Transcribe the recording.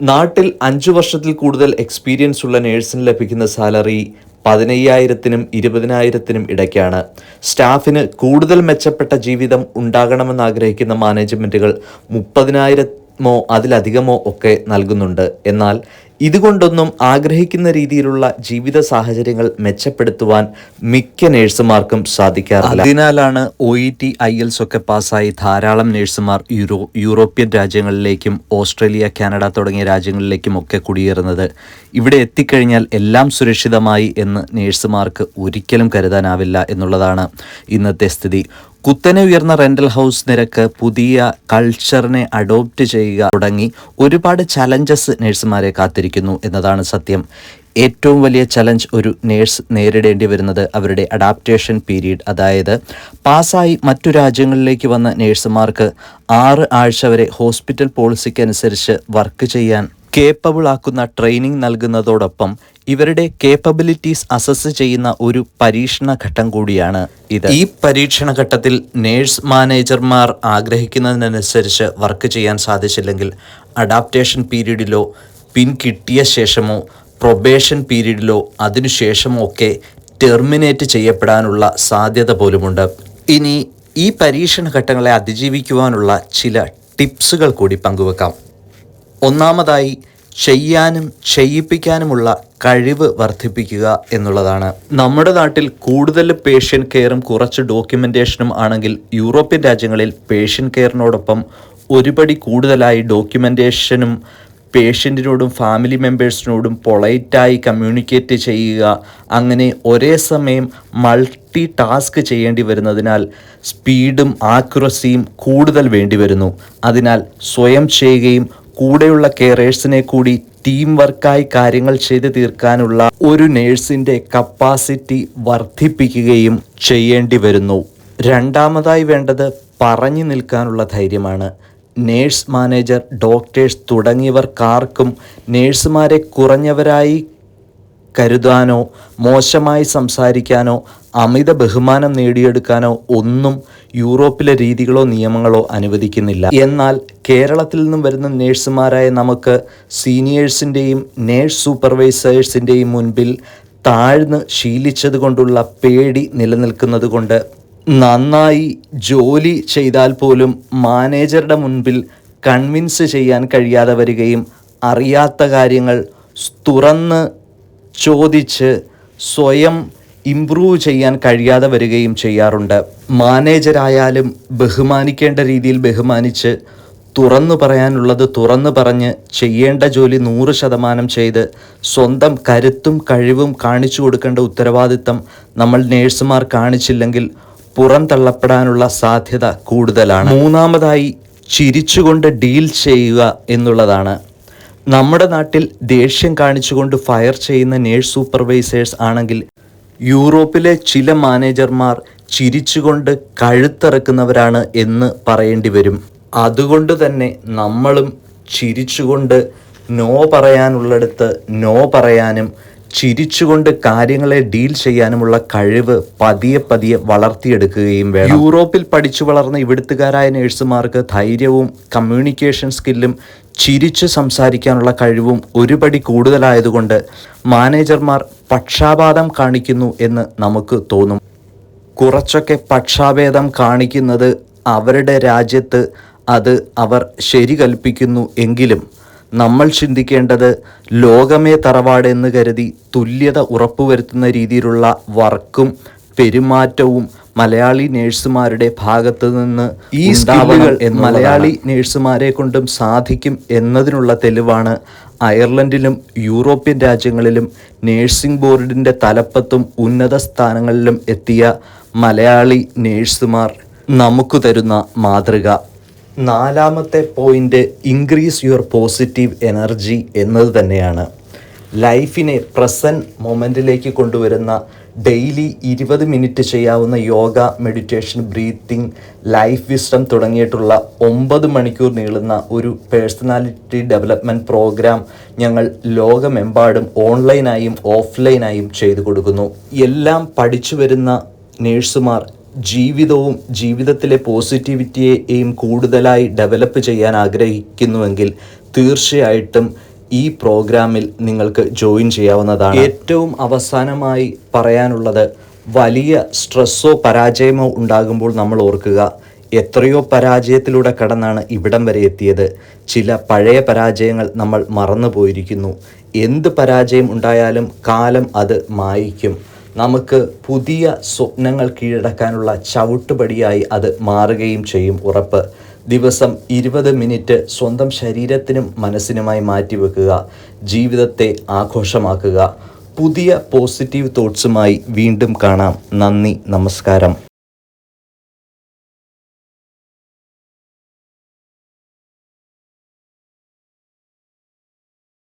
നാട്ടിൽ 5 വർഷത്തിൽ കൂടുതൽ എക്സ്പീരിയൻസ് ഉള്ള നേഴ്സിന് ലഭിക്കുന്ന സാലറി 15,000-നും 20,000-നും ഇടയ്ക്കാണ്. സ്റ്റാഫിന് കൂടുതൽ മെച്ചപ്പെട്ട ജീവിതം ഉണ്ടാകണമെന്ന് ആഗ്രഹിക്കുന്ന മാനേജ്മെൻറ്റുകൾ 30,000-മോ അതിലധികമോ ഒക്കെ നൽകുന്നുണ്ട്. എന്നാൽ ഇതുകൊണ്ടൊന്നും ആഗ്രഹിക്കുന്ന രീതിയിലുള്ള ജീവിത സാഹചര്യങ്ങൾ മെച്ചപ്പെടുത്തുവാൻ മിക്ക നേഴ്സുമാർക്കും സാധിക്കാറില്ല. അതിനാലാണ് OET IELTS ഒക്കെ പാസ്സായി ധാരാളം നേഴ്സുമാർ യൂറോപ്യൻ രാജ്യങ്ങളിലേക്കും ഓസ്ട്രേലിയ, കാനഡ തുടങ്ങിയ രാജ്യങ്ങളിലേക്കും ഒക്കെ കുടിയേറുന്നത്. ഇവിടെ എത്തിക്കഴിഞ്ഞാൽ എല്ലാം സുരക്ഷിതമായി എന്ന് നേഴ്സുമാർക്ക് ഒരിക്കലും കരുതാനാവില്ല എന്നുള്ളതാണ് ഇന്നത്തെ സ്ഥിതി. കുത്തനെ ഉയർന്ന റെൻ്റൽ ഹൗസ് നിരക്ക്, പുതിയ കൾച്ചറിനെ അഡോപ്റ്റ് ചെയ്യുക തുടങ്ങി ഒരുപാട് ചലഞ്ചസ് നേഴ്സുമാരെ കാത്തിരിക്കുന്നു എന്നതാണ് സത്യം. ഏറ്റവും വലിയ ചലഞ്ച് ഒരു നേഴ്സ് നേരിടേണ്ടി വരുന്നത് അവരുടെ അഡാപ്റ്റേഷൻ പീരീഡ്. അതായത് പാസ്സായി മറ്റു രാജ്യങ്ങളിലേക്ക് വന്ന നേഴ്സുമാർക്ക് 6 ആഴ്ച വരെ ഹോസ്പിറ്റൽ പോളിസിക്ക് അനുസരിച്ച് വർക്ക് ചെയ്യാൻ കേപ്പബിൾ ആക്കുന്ന ട്രെയിനിങ് നൽകുന്നതോടൊപ്പം ഇവരുടെ കേപ്പബിലിറ്റീസ് അസസ് ചെയ്യുന്ന ഒരു പരീക്ഷണ ഘട്ടം കൂടിയാണ് ഇത്. ഈ പരീക്ഷണ ഘട്ടത്തിൽ നേഴ്സ് മാനേജർമാർ ആഗ്രഹിക്കുന്നതിനനുസരിച്ച് വർക്ക് ചെയ്യാൻ സാധിച്ചില്ലെങ്കിൽ അഡാപ്റ്റേഷൻ പീരീഡിലോ കിട്ടിയ ശേഷമോ പ്രൊബേഷൻ പീരീഡിലോ അതിനുശേഷമോ ഒക്കെ ടെർമിനേറ്റ് ചെയ്യപ്പെടാനുള്ള സാധ്യത പോലുമുണ്ട്. ഇനി ഈ പരീക്ഷണ ഘട്ടങ്ങളെ അതിജീവിക്കുവാനുള്ള ചില ടിപ്സുകൾ കൂടി പങ്കുവെക്കാം. ഒന്നാമതായി, ചെയ്യാനും ചെയ്യിപ്പിക്കാനുമുള്ള കഴിവ് വർദ്ധിപ്പിക്കുക എന്നുള്ളതാണ്. നമ്മുടെ നാട്ടിൽ കൂടുതൽ പേഷ്യൻ്റ് കെയറും കുറച്ച് ഡോക്യുമെൻറ്റേഷനും ആണെങ്കിൽ യൂറോപ്യൻ രാജ്യങ്ങളിൽ പേഷ്യൻ്റ് കെയറിനോടൊപ്പം ഒരുപടി കൂടുതലായി ഡോക്യുമെൻറ്റേഷനും പേഷ്യൻറ്റിനോടും ഫാമിലി മെമ്പേഴ്സിനോടും പൊളൈറ്റായി കമ്മ്യൂണിക്കേറ്റ് ചെയ്യുക, അങ്ങനെ ഒരേ സമയം മൾട്ടി ടാസ്ക് ചെയ്യേണ്ടി വരുന്നതിനാൽ സ്പീഡും ആക്യുറസിയും കൂടുതൽ വേണ്ടി വരുന്നു. അതിനാൽ സ്വയം ചെയ്യുകയും കൂടെയുള്ള കെയറേഴ്സിനെ കൂടി ടീം വർക്കായി കാര്യങ്ങൾ ചെയ്ത് തീർക്കാനുള്ള ഒരു നേഴ്സിൻ്റെ കപ്പാസിറ്റി വർദ്ധിപ്പിക്കുകയും ചെയ്യേണ്ടി വരുന്നു. രണ്ടാമതായി വേണ്ടത് പറഞ്ഞു നിൽക്കാനുള്ള ധൈര്യമാണ്. നേഴ്സ് മാനേജർ, ഡോക്ടേഴ്സ് തുടങ്ങിയവർക്കാർക്കും നേഴ്സുമാരെ കുറഞ്ഞവരായി കരുതാനോ മോശമായി സംസാരിക്കാനോ അമിത ബഹുമാനം നേടിയെടുക്കാനോ ഒന്നും യൂറോപ്പിലെ രീതികളോ നിയമങ്ങളോ അനുവദിക്കുന്നില്ല. എന്നാൽ കേരളത്തിൽ നിന്നും വരുന്ന നേഴ്സുമാരായ നമുക്ക് സീനിയേഴ്സിൻ്റെയും നേഴ്സ് സൂപ്പർവൈസേഴ്സിൻ്റെയും മുൻപിൽ താഴ്ന്ന് ശീലിച്ചത് കൊണ്ടുള്ള പേടി നിലനിൽക്കുന്നത് കൊണ്ട് നന്നായി ജോലി ചെയ്താൽ പോലും മാനേജറുടെ മുൻപിൽ കൺവിൻസ് ചെയ്യാൻ കഴിയാതെ വരികയും അറിയാത്ത കാര്യങ്ങൾ തുറന്ന് ചോദിച്ച് സ്വയം ഇംപ്രൂവ് ചെയ്യാൻ കഴിയാതെ വരികയും ചെയ്യാറുണ്ട്. മാനേജരായാലും ബഹുമാനിക്കേണ്ട രീതിയിൽ ബഹുമാനിച്ച് തുറന്നു പറയാനുള്ളത് തുറന്നു പറഞ്ഞ് ചെയ്യേണ്ട ജോലി 100% ചെയ്ത് സ്വന്തം കരുത്തും കഴിവും കാണിച്ചു കൊടുക്കേണ്ട ഉത്തരവാദിത്തം നമ്മൾ നേഴ്സുമാർ കാണിച്ചില്ലെങ്കിൽ പുറന്തള്ളപ്പെടാനുള്ള സാധ്യത കൂടുതലാണ്. മൂന്നാമതായി, ചിരിച്ചുകൊണ്ട് ഡീൽ ചെയ്യുക എന്നുള്ളതാണ്. നമ്മുടെ നാട്ടിൽ ദേഷ്യം കാണിച്ചുകൊണ്ട് ഫയർ ചെയ്യുന്ന നേഴ്സ് സൂപ്പർവൈസേഴ്സ് ആണെങ്കിൽ യൂറോപ്പിലെ ചില മാനേജർമാർ ചിരിച്ചുകൊണ്ട് കഴുത്തിറക്കുന്നവരാണ് എന്ന് പറയേണ്ടി വരും. അതുകൊണ്ട് തന്നെ നമ്മളും ചിരിച്ചുകൊണ്ട് നോ പറയാനുള്ളിടത്ത് നോ പറയാനും ചിരിച്ചുകൊണ്ട് കാര്യങ്ങളെ ഡീൽ ചെയ്യാനുമുള്ള കഴിവ് പതിയെ വളർത്തിയെടുക്കുകയും വേണം. യൂറോപ്പിൽ പഠിച്ചു വളർന്ന ഇവിടുത്തുകാരായ നേഴ്സുമാർക്ക് ധൈര്യവും കമ്മ്യൂണിക്കേഷൻ സ്കില്ലും ചിരിച്ച് സംസാരിക്കാനുള്ള കഴിവും ഒരുപടി കൂടുതലായതുകൊണ്ട് മാനേജർമാർ പക്ഷാപാതം കാണിക്കുന്നു എന്ന് നമുക്ക് തോന്നും. കുറച്ചൊക്കെ പക്ഷാഭേദം കാണിക്കുന്നത് അവരുടെ രാജ്യത്ത് അത് അവർ ശരി കൽപ്പിക്കുന്നു എങ്കിലും നമ്മൾ ചിന്തിക്കേണ്ടത് ലോകമേ തറവാട് എന്ന് കരുതി തുല്യത ഉറപ്പുവരുത്തുന്ന രീതിയിലുള്ള വർക്കും പെരുമാറ്റവും മലയാളി നേഴ്സുമാരുടെ ഭാഗത്ത് നിന്ന് ഈ സ്കില്ലുകൾ മലയാളി നേഴ്സുമാരെ കൊണ്ടും സാധിക്കും എന്നതിനുള്ള തെളിവാണ് അയർലൻഡിലും യൂറോപ്യൻ രാജ്യങ്ങളിലും നേഴ്സിംഗ് ബോർഡിൻ്റെ തലപ്പത്തും ഉന്നത സ്ഥാനങ്ങളിലും എത്തിയ മലയാളി നേഴ്സുമാർ നമുക്ക് തരുന്ന മാതൃക. നാലാമത്തെ point, increase your positive energy എന്നത് തന്നെയാണ്. ലൈഫിനെ പ്രസൻറ്റ് മൊമെൻറ്റിലേക്ക് കൊണ്ടുവരുന്ന ഡെയിലി 20 മിനിറ്റ് ചെയ്യാവുന്ന yoga, meditation, breathing, life wisdom തുടങ്ങിയിട്ടുള്ള 9 മണിക്കൂർ നീളുന്ന ഒരു പേഴ്സണാലിറ്റി ഡെവലപ്മെൻറ്റ് പ്രോഗ്രാം ഞങ്ങൾ ലോകമെമ്പാടും ഓൺലൈനായും ഓഫ്ലൈനായും ചെയ്തു കൊടുക്കുന്നു. എല്ലാം പഠിച്ചു വരുന്ന നേഴ്സുമാർ ജീവിതവും ജീവിതത്തിലെ പോസിറ്റിവിറ്റിയെയും കൂടുതലായി ഡെവലപ്പ് ചെയ്യാൻ ആഗ്രഹിക്കുന്നുവെങ്കിൽ തീർച്ചയായിട്ടും ഈ പ്രോഗ്രാമിൽ നിങ്ങൾക്ക് ജോയിൻ ചെയ്യാവുന്നതാണ്. ഏറ്റവും അവസാനമായി പറയാനുള്ളത്, വലിയ സ്ട്രെസ്സോ പരാജയമോ ഉണ്ടാകുമ്പോൾ നമ്മൾ ഓർക്കുക, എത്രയോ പരാജയത്തിലൂടെ കടന്നാണ് ഇവിടം വരെ എത്തിയത്. ചില പഴയ പരാജയങ്ങൾ നമ്മൾ മറന്നു പോയിരിക്കുന്നു. എന്ത് പരാജയം ഉണ്ടായാലും കാലം അത് മായ്ക്കും. നമുക്ക് പുതിയ സ്വപ്നങ്ങൾ കീഴടക്കാനുള്ള ചവിട്ടുപടിയായി അത് മാറുകയും ചെയ്യും, ഉറപ്പ്. ദിവസം 20 മിനിറ്റ് സ്വന്തം ശരീരത്തിനും മനസ്സിനുമായി മാറ്റിവെക്കുക. ജീവിതത്തെ ആഘോഷമാക്കുക. പുതിയ പോസിറ്റീവ് തോട്ട്സുമായി വീണ്ടും കാണാം. നന്ദി, നമസ്കാരം.